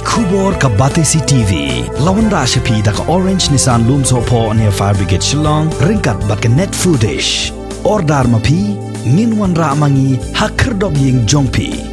Kubor ka Batesi TV. Lawan Rashapi da ka Orange Nissan Looms Hopo near Fire Brigade Shillong. Ringkat bat ka net footage. Ordar mapi. Minwan ra mangi hakerdog ying jongpi.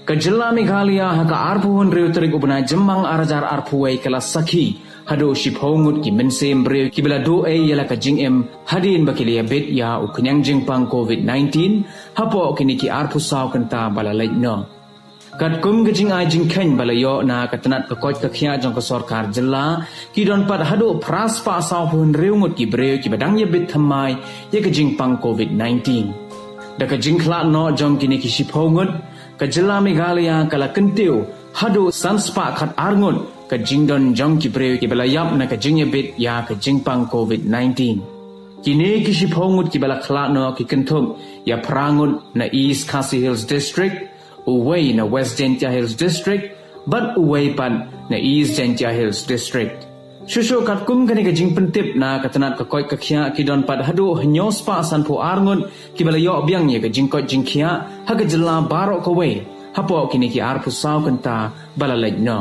Kejela Meghalaya haka arpuhun reu terik ubna jemang arajar arpuwai kala sakhi hado shiphongut ki mensem breu ki bela do e yala ka jingem hadin bakilia bet ya uknyang jingpang COVID-19 hapo kini ki arpu saw kenta balalai no kat kum gejing ai jingkhen balayo na katanat ka koj ka khia jong ka sarkar jela ki don pat hado pras pa saw phun reu ngut ki breu ki badang ye bet thamai ye ka jingpang COVID-19 da ka jingkhla no jong kini ki shiphongut Kejela Meghalaya kala kentiu hadu sanspa khat arngun ka jingdon jong ki breu ki belayap na ka jingyebit ya ka jingpang COVID-19 kini ki shiphongut ki bala khla no ki kenthum ya prangun na East Khasi Hills District uway na West Jentia Hills District but uway pan na East Jentia Hills District Shusho kat kum kani ka jing pentip na katanat ka koi ka khia ki don pad hadu hnyos pa san pho arngun ki balayo biang ye ka jing koi jing khia ha ka jela baro ka we hapo kini ki arpu saw kanta balalaj no